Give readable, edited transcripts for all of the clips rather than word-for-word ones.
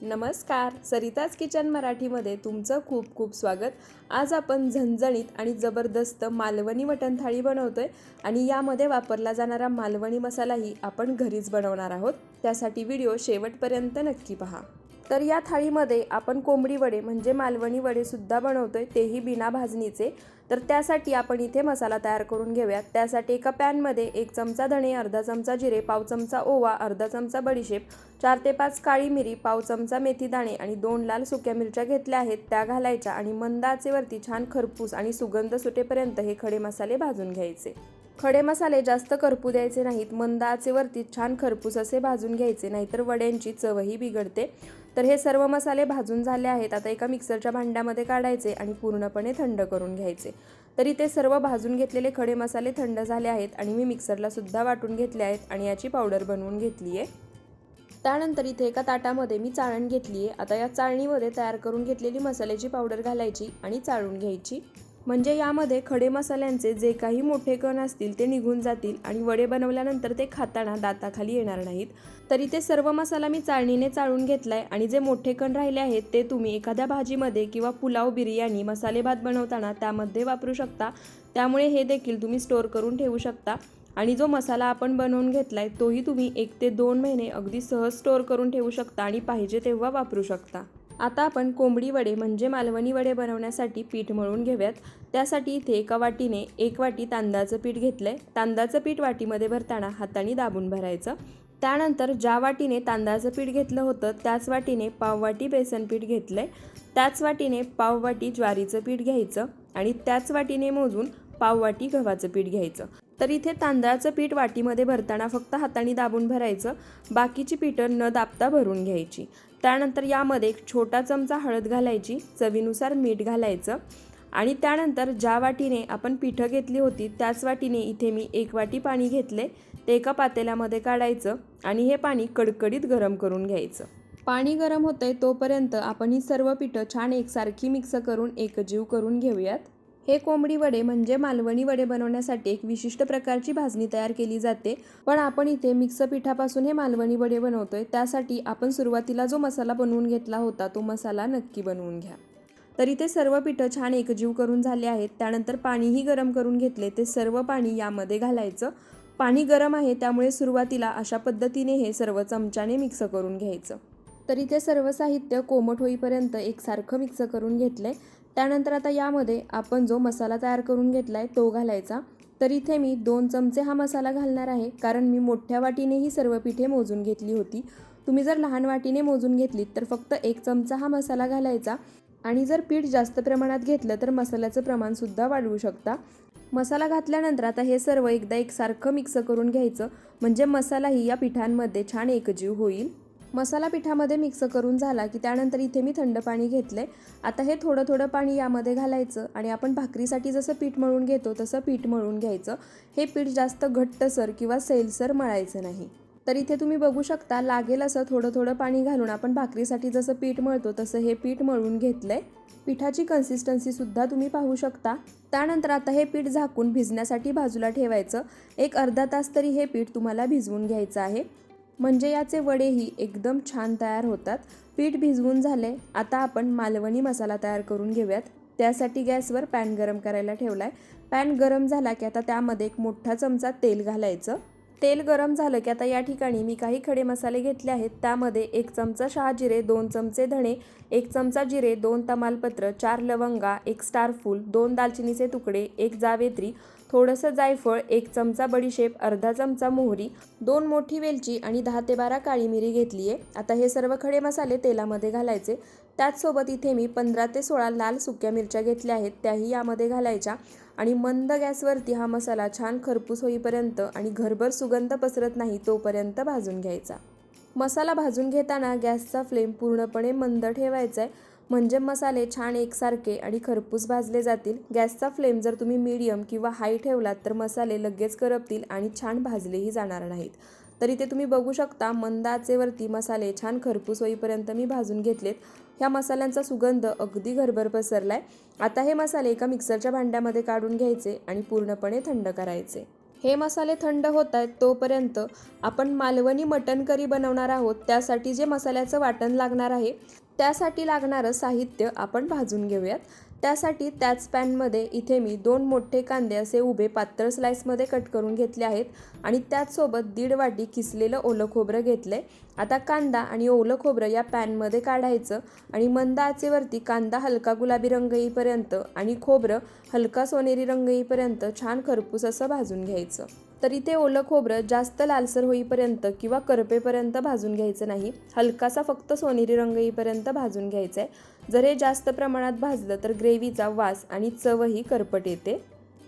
नमस्कार, सरिताज किचन मराठीमध्ये तुमचं खूप खूप स्वागत। आज आपण झणझणीत आणि जबरदस्त मालवणी मटण थाळी बनवतोय आणि यामध्ये वापरला जाणारा मालवणी मसालाही आपण घरीच बनवणार आहोत। त्यासाठी व्हिडिओ शेवटपर्यंत नक्की पहा। तर या थाळीमध्ये आपण कोंबडी वडे म्हणजे मालवणी वडे सुद्धा बनवतोय, तेही बिना भाजणीचे। तर त्यासाठी आपण इथे मसाला तयार करून घेऊया। त्यासाठी एका पॅन मध्ये 1 चमचा धणे, अर्धा चमचा जिरे, पाव चमचा ओवा, अर्धा चमचा बडीशेप, 4 ते 5 काळी मिरी, पाव चमचा मेथी दाणे आणि 2 लाल सुक्या मिरच्या घेतल्या आहेत, त्या घालायच्या आणि मंद आचेवरती छान खरपूस आणि सुगंध सुटेपर्यंत हे खडे मसाले भाजून घ्यायचे। खडे मसाले जास्त करपू द्यायचे नाहीत, मंद आचेवरती छान खरपूस असे भाजून घ्यायचे, नाहीतर वड्यांची चवही बिघडते। तर हे सर्व मसाले भाजून झाले आहेत। आता एका मिक्सरच्या भांड्यामध्ये काढायचे आणि पूर्णपणे थंड करून घ्यायचे। तर इथे सर्व भाजून घेतलेले खडे मसाले थंड झाले आहेत आणि मी मिक्सरला सुद्धा वाटून घेतले आहेत आणि याची पावडर बनवून घेतली आहे। त्यानंतर इथे एका ताटामध्ये मी चाळण घेतली आहे। आता या चाळणीमध्ये तयार करून घेतलेली मसाल्याची पावडर घालायची आणि चाळून घ्यायची, म्हणजे यामध्ये खडे मसाल्यांचे जे काही मोठे कण असतील ते निघून जातील आणि वडे बनवल्यानंतर ते खाताना दाताखाली येणार नाहीत। तर इथे सर्व मसाला मी चाळणीने चाळून घेतलाय आणि जे मोठे कण राहिले आहेत ते तुम्ही एखाद्या भाजीमध्ये किंवा पुलाव, बिर्याणी, मसाले भात बनवताना त्यामध्ये वापरू शकता। त्यामुळे हे देखील तुम्ही स्टोर करून ठेवू शकता आणि जो मसाला आपण बनवून घेतलाय तोही तुम्ही 1 ते 2 महिने अगदी सहज स्टोर करून ठेवू शकता आणि पाहिजे तेव्हा वापरू शकता। आता आपण कोंबडी वडे म्हणजे मालवणी वडे बनवण्यासाठी पीठ मळून घेऊयात। त्यासाठी इथे एका वाटीने 1 वाटी तांदळाचं पीठ घेतलंय। तांदळाचं पीठ वाटीमध्ये भरताना हाताने दाबून भरायचं। त्यानंतर ज्या वाटीने तांदळाचं पीठ घेतलं होतं त्याच वाटीने पाव वाटी बेसन पीठ घेतलंय। त्याच वाटीने पाव वाटी ज्वारीचं पीठ घ्यायचं आणि त्याच वाटीने मोजून पाव वाटी गव्हाचं पीठ घ्यायचं। तर इथे तांदळाचं पीठ वाटीमध्ये भरताना फक्त हाताने दाबून भरायचं, बाकीची पीठं न दाबता भरून घ्यायची। त्यानंतर यामध्ये 1 छोटा चमचा हळद घालायची, चवीनुसार मीठ घालायचं आणि त्यानंतर ज्या वाटीने आपण पीठं घेतली होती त्याच वाटीने इथे मी 1 वाटी पाणी घेतले, ते एका पातेल्यामध्ये काढायचं आणि हे पाणी कडकडीत गरम करून घ्यायचं। पाणी गरम होतंय तोपर्यंत आपण ही सर्व पीठं छान एकसारखी मिक्स करून एकजीव करून घेऊयात। हे कोंबडी वडे म्हणजे मालवणी वडे बनवण्यासाठी एक विशिष्ट प्रकारची भाजणी तयार केली जाते, पण आपण इथे मिक्स पिठापासून हे मालवणी वडे बनवतोय। त्यासाठी आपण सुरुवातीला जो मसाला बनवून घेतला होता तो मसाला नक्की बनवून घ्या। तर इथे सर्व पीठं छान एकजीव करून झाले आहेत। त्यानंतर पाणीही गरम करून घेतले, ते सर्व पाणी यामध्ये घालायचं। पाणी गरम आहे त्यामुळे सुरुवातीला अशा पद्धतीने हे सर्व चमच्याने मिक्स करून घ्यायचं। तर इथे सर्व साहित्य कोमट होईपर्यंत एकसारखं मिक्स करून घेतलंय। त्यानंतर आता यामध्ये आपण जो मसाला तयार करून घेतलाय तो घालायचा। तर इथे मी 2 चमचे हा मसाला घालणार आहे, कारण मी मोठ्या वाटीने ही सर्व पीठे मोजून घेतली होती। तुम्ही जर लहान वाटीने मोजून घेतलीत तर फक्त 1 चमचा हा मसाला घालायचा आणि जर पीठ जास्त प्रमाणात घेतलं तर मसाल्याचं प्रमाण सुद्धा वाढवू शकता। मसाला घातल्यानंतर आता हे सर्व एकदा एकसारखं मिक्स करून घ्यायचं, म्हणजे मसालाही या पिठांमध्ये छान एकजीव होईल। मसाला पिठामध्ये मिक्स करून झाला की त्यानंतर इथे मी थंड पाणी घेतले। आता हे थोडं थोडं पाणी यामध्ये घालायचं आणि आपण भाकरीसाठी जसं पीठ मळून घेतो तसं पीठ मळून घ्यायचं। हे पीठ जास्त घट्टसर किंवा सैलसर मळायचं नाही। तर इथे तुम्ही बघू शकता, लागेल असं थोडं थोडं पाणी घालून आपण भाकरीसाठी जसं पीठ मळतो तसं हे पीठ मळून घेतलंय। पिठाची कन्सिस्टन्सी सुद्धा तुम्ही पाहू शकता। त्यानंतर आता हे पीठ झाकून भिजण्यासाठी बाजूला ठेवायचं। एक अर्धा तास तरी हे पीठ तुम्हाला भिजवून घ्यायचं आहे, म्हणजे याचे वडेही एकदम छान तयार होतात। पीठ भिजवून झाले, आता आपण मालवणी मसाला तयार करून घेऊयात। त्यासाठी गॅसवर पॅन गरम करायला ठेवलाय। पॅन गरम झाला की आता त्यामध्ये 1 मोठा चमचा तेल घालायचं। तेल गरम झालं की आता या ठिकाणी मी काही खडे मसाले घेतले आहेत। त्यामध्ये 1 चमचा शहाजिरे, 2 चमचे धणे, 1 चमचा जिरे, 2 तमालपत्र, 4 लवंगा, 1 स्टार फूल, 2 दालचिनीचे तुकडे, 1 जावेत्री, थोडंसं जायफळ, 1 चमचा बडीशेप, अर्धा चमचा मोहरी, 2 मोठी वेलची आणि 10 ते 12 काळी मिरी घेतली आहे। आता हे सर्व खडे मसाले तेलामध्ये घालायचे। त्याचसोबत इथे मी 15 ते 16 लाल सुक्या मिरच्या घेतल्या आहेत, त्याही यामध्ये घालायच्या आणि मंद गॅसवरती हा मसाला छान खरपूस होईपर्यंत आणि घरभर सुगंध पसरत नाही तोपर्यंत भाजून घ्यायचा। मसाला भाजून घेताना गॅसचा फ्लेम पूर्णपणे मंद ठेवायचा आहे, म्हणजे मसाले छान एकसारखे आणि खरपूस भाजले जातील। गॅसचा फ्लेम जर तुम्ही मीडियम किंवा हाय ठेवलात तर मसाले लगेच करपतील आणि छान भाजलेही जाणार नाहीत। तर इथे तुम्ही बघू शकता, मंद आचेवरती मसाले छान खरपूस होईपर्यंत मी भाजून घेतलेत। ह्या मसाल्यांचा सुगंध अगदी घरभर पसरलाय। आता हे मसाले एका मिक्सरच्या भांड्यामध्ये काढून घ्यायचे आणि पूर्णपणे थंड करायचे। हे मसाले थंड होत आहेत तोपर्यंत आपण मालवणी मटण करी बनवणार आहोत. त्यासाठी जे मसाल्याचं वाटण लागणार आहे त्यासाठी लागणारं साहित्य आपण भाजून घेऊयात. त्यासाठी त्याच पॅनमध्ये इथे मी 2 मोठे कांदे असे उभे पातळ स्लाइसमध्ये कट करून घेतले आहेत आणि त्याचसोबत 1.5 वाटी किसलेलं ओलं खोबरं घेतलंय. आता कांदा आणि ओलं खोबरं या पॅनमध्ये काढायचं आणि मंद आचेवरती कांदा हलका गुलाबी रंग येईपर्यंत आणि खोबरं हलका सोनेरी रंग येईपर्यंत छान खरपूस असं भाजून घ्यायचं. तर इथे ओलं खोबरं जास्त लालसर होईपर्यंत किंवा करपेपर्यंत भाजून घ्यायचं नाही, हलकासा फक्त सोनेरी रंग येईपर्यंत भाजून घ्यायचं आहे. जर हे जास्त प्रमाणात भाजलं तर ग्रेव्हीचा वास आणि चवही करपट येते.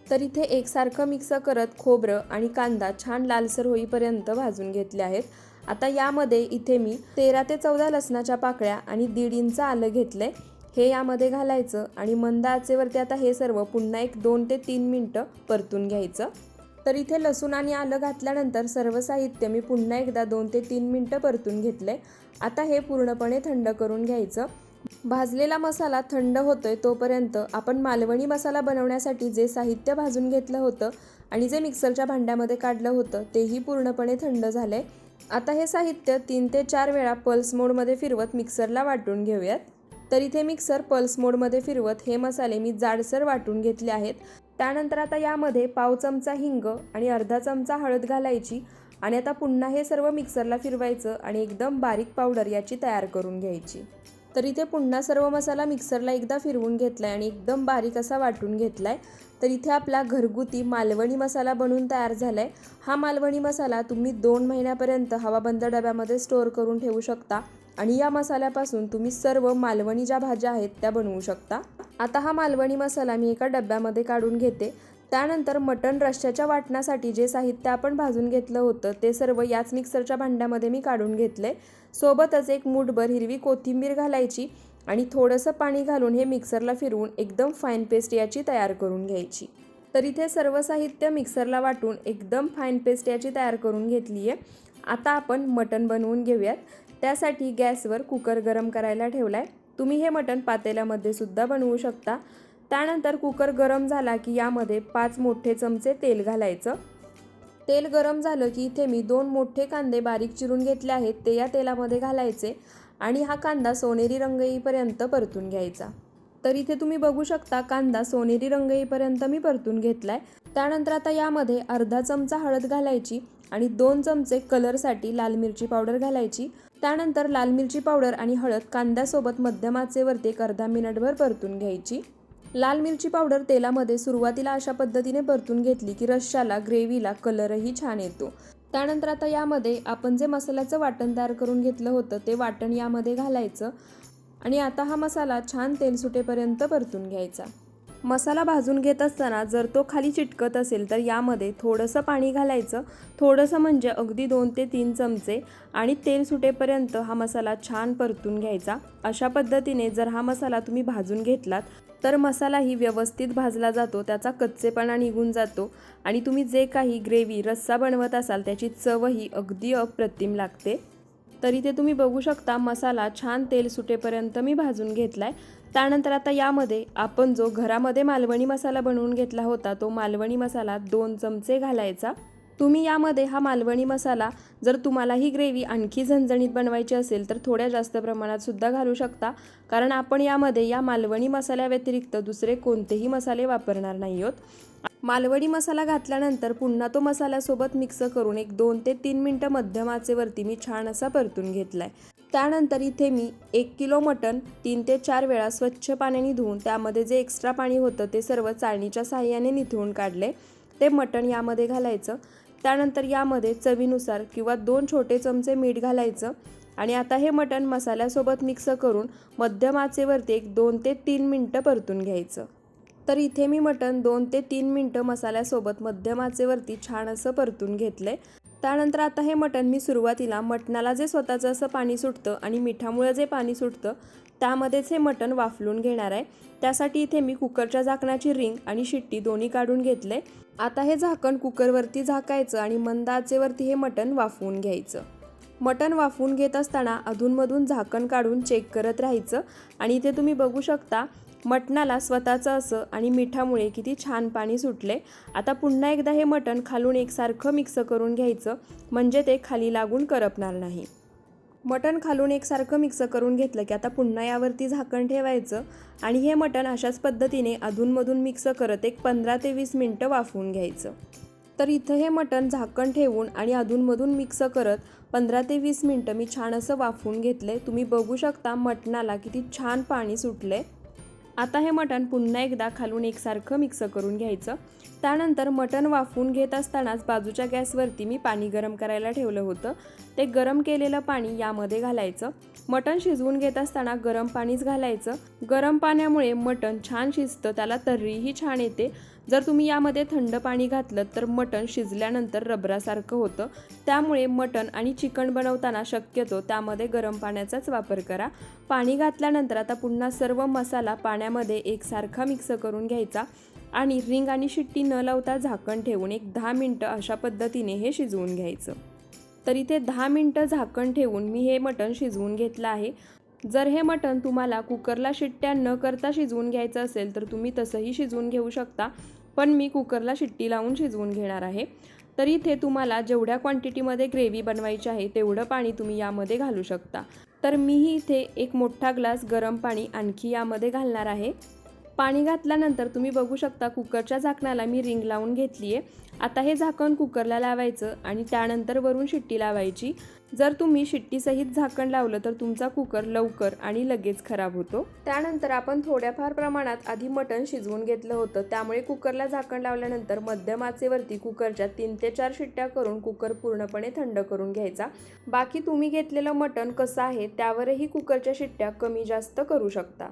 तर इथे एकसारखं मिक्स करत खोबरं आणि कांदा छान लालसर होईपर्यंत भाजून घेतले आहेत. आता यामध्ये इथे मी 13 ते 14 लसणाच्या पाकळ्या आणि 1.5 इंच आलं घेतलंय. हे यामध्ये घालायचं आणि मंद आचेवरती आता हे सर्व पुन्हा 2 ते 3 मिनटं परतून घ्यायचं. तर इथे लसूण आणि आलं घातल्यानंतर सर्व साहित्य मी पुन्हा एकदा 2 ते 3 मिनटं परतून घेतले. आता हे पूर्णपणे थंड करून घ्यायचं. भाजलेला मसाला थंड होतोय तोपर्यंत आपण मालवणी मसाला बनवण्यासाठी जे साहित्य भाजून घेतलं होतं आणि जे मिक्सरच्या भांड्यामध्ये काढलं होतं तेही पूर्णपणे थंड झालंय. आता हे साहित्य 3 ते 4 वेळा पल्स मोडमध्ये फिरवत मिक्सरला वाटून घेऊयात. तर इथे मिक्सर पल्स मोडमध्ये फिरवत हे मसाले मी जाडसर वाटून घेतले आहेत. त्यानंतर आता यामध्ये पाव चमचा हिंग आणि अर्धा चमचा हळद घालायची आणि आता पुन्हा हे सर्व मिक्सरला फिरवायचं आणि एकदम बारीक पावडर याची तयार करून घ्यायची. तर इथे पुन्हा सर्व मसाला मिक्सरला एकदा फिरवून घेतलाय आणि एकदम बारीक असा वाटून घेतलाय. तर इथे आपला घरगुती मालवणी मसाला बनवून तयार झालाय. हा मालवणी मसाला तुम्ही 2 महिन्यापर्यंत हवाबंद डब्यामध्ये स्टोअर करून ठेवू शकता आणि या मसाल्यापासून तुम्ही सर्व मालवणी ज्या भाज्या आहेत त्या बनवू शकता. आता हा मालवणी मसाला मी एका डब्यामध्ये काढून घेते. त्यानंतर मटण रश्श्याच्या वाटणासाठी जे साहित्य आपण भाजून घेतलं होतं ते सर्व याच मिक्सरच्या भांड्यामध्ये मी काढून घेतले. सोबतच 1 मूठभर हिरवी कोथिंबीर घालायची आणि थोडंसं पाणी घालून हे मिक्सरला फिरवून एकदम फाईन पेस्ट याची तयार करून घ्यायची. तर इथे सर्व साहित्य मिक्सरला वाटून एकदम फाईन पेस्ट याची तयार करून घेतली आहे. आता आपण मटण बनवून घेऊयात. त्यासाठी गॅसवर कुकर गरम करायला ठेवलाय. तुम्ही हे मटण पातेल्यामध्ये सुद्धा बनवू शकता. त्यानंतर कुकर गरम झाला की यामध्ये 5 मोठे चमचे तेल घालायचं. तेल गरम झालं की इथे मी 2 मोठे कांदे बारीक चिरून घेतले आहेत ते या तेलामध्ये घालायचे आणि हा कांदा सोनेरी रंग येईपर्यंत परतून घ्यायचा. तर इथे तुम्ही बघू शकता कांदा सोनेरी रंग येईपर्यंत मी परतून घेतलाय. त्यानंतर आता यामध्ये अर्धा चमचा हळद घालायची आणि 2 चमचे कलरसाठी लाल मिरची पावडर घालायची. त्यानंतर लाल मिरची पावडर आणि हळद कांद्यासोबत मध्यम आचेवरती अर्धा मिनिटभर परतून घ्यायची. लाल मिरची पावडर तेलामध्ये सुरुवातीला अशा पद्धतीने परतून घेतली की रश्श्याला ग्रेव्हीला कलरही छान येतो. त्यानंतर आता यामध्ये आपण जे मसाल्याचं वाटण तयार करून घेतलं होतं ते वाटण यामध्ये घालायचं आणि आता हा मसाला छान तेल सुटेपर्यंत परतून घ्यायचा. मसाला भाजून घेत असताना जर तो खाली चिटकत असेल तर यामध्ये थोडंसं पाणी घालायचं, थोडंसं म्हणजे अगदी 2 ते 3 चमचे आणि तेल सुटेपर्यंत हा मसाला छान परतून घ्यायचा. अशा पद्धतीने जर हा मसाला तुम्ही भाजून घेतलात तर मसालाही व्यवस्थित भाजला जातो, त्याचा कच्चेपणा निघून जातो आणि तुम्ही जे काही ग्रेव्ही रस्सा बनवत असाल त्याची चवही अगदी अप्रतिम लागते. तर इथे तुम्ही बघू शकता मसाला छान तेल सुटेपर्यंत मी भाजून घेतलाय. त्यानंतर आता यामध्ये आपण जो घरामध्ये मालवणी मसाला बनवून घेतला होता तो मालवणी मसाला 2 चमचे घालायचा. तुम्ही यामध्ये हा मालवणी मसाला जर तुम्हाला ही ग्रेव्ही आणखी झणझणीत बनवायची असेल तर थोड्या जास्त प्रमाणात सुद्धा घालू शकता, कारण आपण यामध्ये या मालवणी मसाल्याव्यतिरिक्त दुसरे कोणतेही मसाले वापरणार नाही आहोत. मालवणी मसाला घातल्यानंतर पुन्हा तो मसाल्यासोबत मिक्स करून 2 ते 3 मिनटं मध्यम आचेवरती मी छान असा परतून घेतलाय. त्यानंतर इथे मी 1 किलो मटण 3 ते 4 वेळा स्वच्छ पाण्याने धुवून त्यामध्ये जे एक्स्ट्रा पाणी होतं ते सर्व चाळणीच्या साहाय्याने निथळून काढले. ते मटण यामध्ये घालायचं. त्यानंतर यामध्ये चवीनुसार किंवा 2 छोटे चमचे मीठ घालायचं आणि आता हे मटण मसाल्यासोबत मिक्स करून मध्यम आचेवरती 2 ते 3 मिनटं परतून घ्यायचं. तर इथे मी मटण 2 ते 3 मिनटं मसाल्यासोबत मध्यम आचेवरती छान असं परतून घेतलंय. त्यानंतर आता हे मटण मी सुरुवातीला मटणाला जे स्वतःचं असं पाणी सुटतं आणि मिठामुळे जे पाणी सुटतं त्यामध्येच हे मटण वाफलून घेणार आहे. त्यासाठी इथे मी कुकरच्या झाकणाची रिंग आणि शिट्टी दोन्ही काढून घेतले. आता हे झाकण कुकरवरती झाकायचं आणि मंद आचेवरती हे मटण वाफवून घ्यायचं. मटण वाफवून घेत असताना अधूनमधून झाकण काढून चेक करत राहायचं आणि इथे तुम्ही बघू शकता मटणाला स्वतःचं असं आणि मिठामुळे किती छान पाणी सुटले। आता पुन्हा एकदा हे मटण खालून एकसारखं मिक्स करून घ्यायचं, म्हणजे ते खाली लागून करपणार नाही। मटण खालून एकसारखं मिक्स करून घेतलं की आता पुन्हा यावरती झाकण ठेवायचं आणि हे मटण अशाच पद्धतीने अधूनमधून मिक्स करत एक 15 ते 20 मिनिटं वाफवून घ्यायचं। तर इथं हे मटण झाकण ठेवून आणि अधूनमधून मिक्स करत 15 ते 20 मिनिटं मी छान असं वाफवून घेतले। तुम्ही बघू शकता मटणाला किती छान पाणी सुटले। आता हे मटण पुन्हा एकदा खालून एकसारखं मिक्स करून घ्यायचं। त्यानंतर मटण वाफवून घेत असतानाच बाजूच्या गॅसवरती मी पाणी गरम करायला ठेवलं होतं। ते गरम केलेलं पाणी यामध्ये घालायचं। मटण शिजवून घेत असताना गरम पाणीच घालायचं। गरम पाण्यामुळे मटण छान शिजतं, त्याला तर्रीही छान येते। जर तुम्ही यामध्ये थंड पाणी घातलं तर मटण शिजल्यानंतर रबरासारखं होतं। त्यामुळे मटण आणि चिकन बनवताना शक्यतो त्यामध्ये गरम पाण्याचाच वापर करा। पाणी घातल्यानंतर आता पुन्हा सर्व मसाला पाण्यामध्ये एकसारखा मिक्स करून घ्यायचा आणि रिंग आणि शिट्टी न लावता झाकण ठेवून एक 10 मिनिटं अशा पद्धतीने हे शिजवून घ्यायचं। तर इथे 10 मिनिटं झाकण ठेवून मी हे मटण शिजवून घेतलं आहे। जर हे मटण तुम्हाला कुकरला शिट्ट्या न करता शिजवून घ्यायचं असेल तर तुम्ही तसंही शिजवून घेऊ शकता, पण मी कुकरला शिट्टी लावून शिजवून घेणार आहे। तर इथे तुम्हाला जेवढ्या क्वांटिटीमध्ये ग्रेव्ही बनवायची आहे तेवढं पाणी तुम्ही यामध्ये घालू शकता। तर मीही इथे एक मोठा ग्लास गरम पाणी आणखी यामध्ये घालणार आहे। पाणी घातल्यानंतर तुम्ही बघू शकता कुकरच्या झाकणाला मी रिंग लावून घेतली आहे। आता हे झाकण कुकरला लावायचं आणि त्यानंतर वरून शिट्टी लावायची। जर तुम्ही शिट्टीसहित झाकण लावलं तर तुमचा कुकर लवकर आणि लगेच खराब होतो। त्यानंतर आपण थोड्याफार प्रमाणात आधी मटण शिजवून घेतलं होतं, त्यामुळे कुकरला झाकण लावल्यानंतर मध्यम आचेवरती कुकरच्या 3 ते 4 शिट्ट्या करून कुकर पूर्णपणे थंड करून घ्यायचा। बाकी तुम्ही घेतलेलं मटण कसं आहे त्यावरही कुकरच्या शिट्ट्या कमी जास्त करू शकता।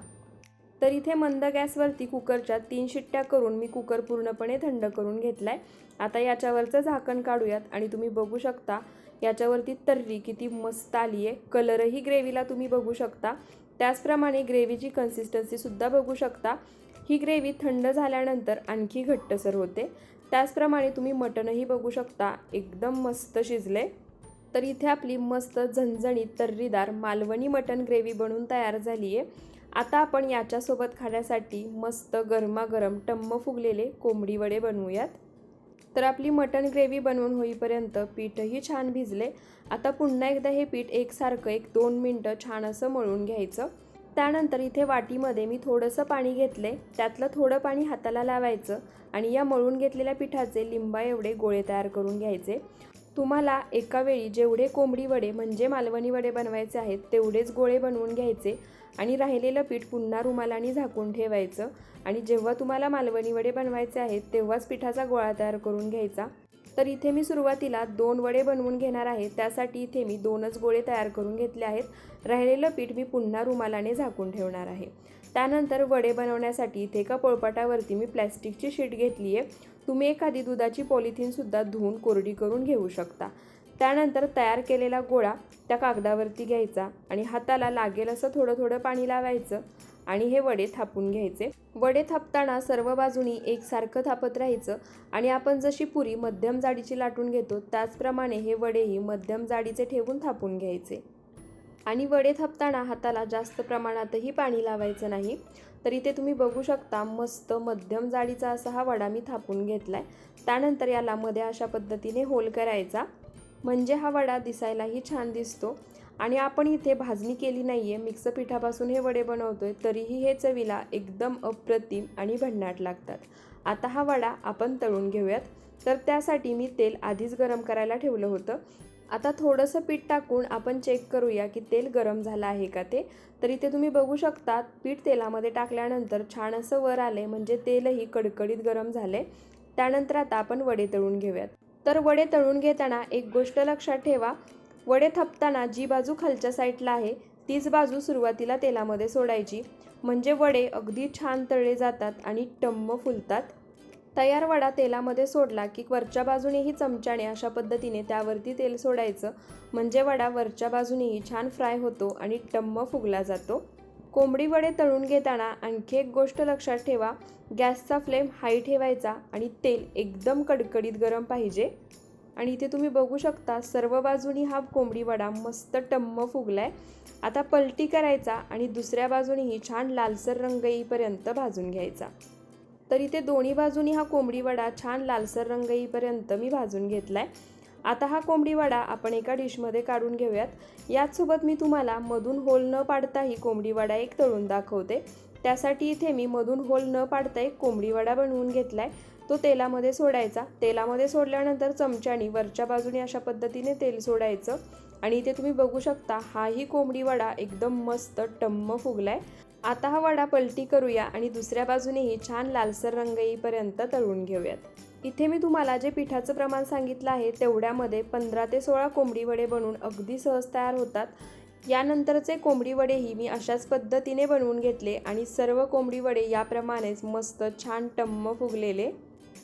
तर इथे मंद गॅसवरती कुकरच्या 3 शिट्ट्या करून मी कुकर पूर्णपणे थंड करून घेतलाय। आता याच्यावरचं झाकण काढूयात आणि तुम्ही बघू शकता याच्यावरती तर्री किती मस्त आली आहे। कलरही ग्रेव्हीला तुम्ही बघू शकता। त्याचप्रमाणे ग्रेव्हीची कन्सिस्टन्सी सुद्धा बघू शकता। ही ग्रेव्ही थंड झाल्यानंतर आणखी घट्टसर होते। त्याचप्रमाणे तुम्ही मटणही बघू शकता, एकदम मस्त शिजले। तर इथे आपली मस्त झणझणीत तर्रीदार मालवणी मटण ग्रेव्ही बनवून तयार झाली आहे। आता आपण याच्यासोबत खाण्यासाठी मस्त गरमागरम टम्म फुगलेले कोंबडी वडे बनवूयात। तर आपली मटण ग्रेव्ही बनवून होईपर्यंत पीठही छान भिजले। आता पुन्हा एकदा हे पीठ एकसारखं 1-2 मिनिटं छान असं मळून घ्यायचं। त्यानंतर इथे वाटीमध्ये मी थोडंसं पाणी घेतले, त्यातलं थोडं पाणी हाताला लावायचं आणि या मळून घेतलेल्या पिठाचे लिंबा एवढे गोळे तयार करून घ्यायचे। तुम्हाला एका वेळी जेवढे कोंबडी वडे म्हणजे मालवणी वडे बनवायचे आहेत तेवढेच गोळे बनवून घ्यायचे आणि राहिलेलं पीठ पुन्हा रुमालाने झाकून ठेवायचं आणि जेव्हा तुम्हाला मालवणी वडे बनवायचे आहेत तेव्हाच पिठाचा गोळा तयार करून घ्यायचा। तर इथे मी सुरुवातीला 2 वडे बनवून घेणार आहे, त्यासाठी इथे मी 2च गोळे तयार करून घेतले आहेत। राहिलेलं पीठ मी पुन्हा रुमालाने झाकून ठेवणार आहे। त्यानंतर वडे बनवण्यासाठी इथे एका पोळपाटावरती मी प्लॅस्टिकची शीट घेतली आहे। तुम्ही एखादी दुधाची पॉलिथिनसुद्धा धुवून कोरडी करून घेऊ शकता। त्यानंतर तयार केलेला गोळा त्या कागदावरती घ्यायचा आणि हाताला लागेल असं थोडं थोडं पाणी लावायचं आणि हे वडे थापून घ्यायचे। वडे थापताना सर्व बाजूनी एकसारखं थापत राहायचं आणि आपण जशी पुरी मध्यम जाडीची लाटून घेतो त्याचप्रमाणे हे वडेही मध्यम जाडीचे ठेवून थापून घ्यायचे आणि वडे थापताना हाताला जास्त प्रमाणातही पाणी लावायचं नाही। तर इथे तुम्ही बघू शकता मस्त मध्यम जाडीचा असा हा वडा मी थापून घेतलाय। त्यानंतर याला मध्ये अशा पद्धतीने होल करायचा, म्हणजे हा वडा दिसायलाही छान दिसतो आणि आपण इथे भाजणी केली नाहीये, मिक्स पिठापासून हे वडे बनवतोय, तरीही हे चवीला एकदम अप्रतिम आणि भन्नाट लागतात। आता हा वडा आपण तळून घेऊयात। तर त्यासाठी मी तेल आधीच गरम करायला ठेवलं होतं। आता थोडंसं पीठ टाकून आपण चेक करूया की तेल गरम झालं आहे का ते। तर इथे तुम्ही बघू शकता पीठ तेलामध्ये टाकल्यानंतर छान असं वर आले, म्हणजे तेलही कडकडीत गरम झाले। त्यानंतर आता आपण वडे तळून घेऊयात। तर वडे तळून घेताना एक गोष्ट लक्षात ठेवा, वडे थापताना जी बाजू खालच्या साईडला आहे तीच बाजू सुरुवातीला तेलामध्ये सोडायची, म्हणजे वडे अगदी छान तळले जातात आणि टम्म फुलतात। तयार वडा तेलामध्ये सोडला की वरच्या बाजूनेही चमच्याने अशा पद्धतीने त्यावरती तेल सोडायचं, म्हणजे वडा वरच्या बाजूनेही छान फ्राय होतो आणि टम्म फुगला जातो। कोंबडी वडे तळून घेताना आणखी एक गोष्ट लक्षात ठेवा, गॅसचा फ्लेम हाई ठेवायचा आणि तेल एकदम कडकडीत गरम पाहिजे। आणि इथे तुम्ही बघू शकता सर्व बाजूनी हा कोंबडी वडा मस्त टम्म फुगलाय। आता पलटी करायचा आणि दुसऱ्या बाजूनीही छान लालसर रंग येईपर्यंत भाजून घ्यायचा। तर इथे दोन्ही बाजूनी हा कोंबडी वडा छान लालसर रंग येईपर्यंत मी भाजून घेतलाय। आता हा कोंबडी वडा आपण एका डिशमध्ये काढून घेऊयात। याचसोबत मी तुम्हाला मधून होल न पाडता ही कोंबडी वडा एक तळून दाखवते। त्यासाठी इथे मी मधून होल न पाडता एक कोंबडी वडा बनवून घेतलाय। तो तेलामध्ये सोडायचा। तेलामध्ये सोडल्यानंतर चमच्याने वरच्या बाजूने अशा पद्धतीने तेल सोडायचं आणि इथे तुम्ही बघू शकता हाही कोंबडी वडा एकदम मस्त टम्म फुगलाय। आता हा वडा पलटी करूया आणि दुसऱ्या बाजूनेही छान लालसर रंग येईपर्यंत तळून घेऊयात। इथे मी तुम्हाला जे पिठाचं प्रमाण सांगितलं आहे तेवढ्यामध्ये 15 ते 16 कोंबडी वडे बनवून अगदी सहज तयार होतात। यानंतरचे कोंबडी वडेही मी अशाच पद्धतीने बनवून घेतले आणि सर्व कोंबडी वडे याप्रमाणेच मस्त छान टम्म फुगलेले।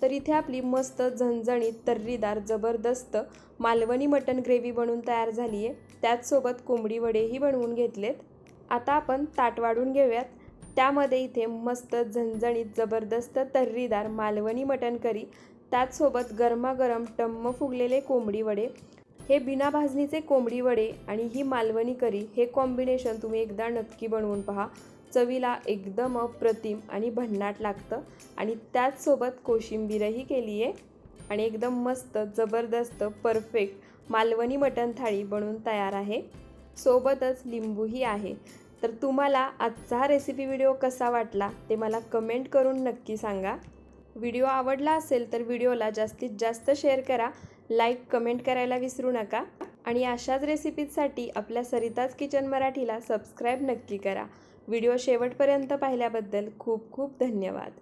तर इथे आपली मस्त झणझणीत तर्रीदार जबरदस्त मालवणी मटण ग्रेव्ही बनवून तयार झाली आहे। त्याचसोबत कोंबडी वडेही बनवून घेतलेत। आता आपण ताट वाढून घेऊयात। त्यामध्ये इथे मस्त झणझणीत जबरदस्त तर्रीदार मालवणी मटण करी, त्याचसोबत गरमागरम टम्म फुगलेले कोंबडी वडे, हे बिना भाजणीचे कोंबडी वडे आणि ही मालवणी करी, हे कॉम्बिनेशन तुम्ही एकदा नक्की बनवून पहा। चवीला एकदम अप्रतिम आणि भन्नाट लागतं आणि त्याचसोबत कोशिंबीरही केली आहे आणि एकदम मस्त जबरदस्त परफेक्ट मालवणी मटण थाळी बनवून तयार आहे। सोबतच लिंबूही आहे। तर तुम्हाला आजचा हा रेसिपी व्हिडिओ कसा वाटला ते मला कमेंट करून नक्की सांगा। व्हिडिओ आवडला असेल तर व्हिडिओला जास्तीत जास्त शेअर करा, लाईक कमेंट करायला विसरू नका आणि अशाच रेसिपीजसाठी आपल्या सरिताज किचन मराठीला सबस्क्राईब नक्की करा। व्हिडिओ शेवटपर्यंत पाहिल्याबद्दल खूप खूप धन्यवाद।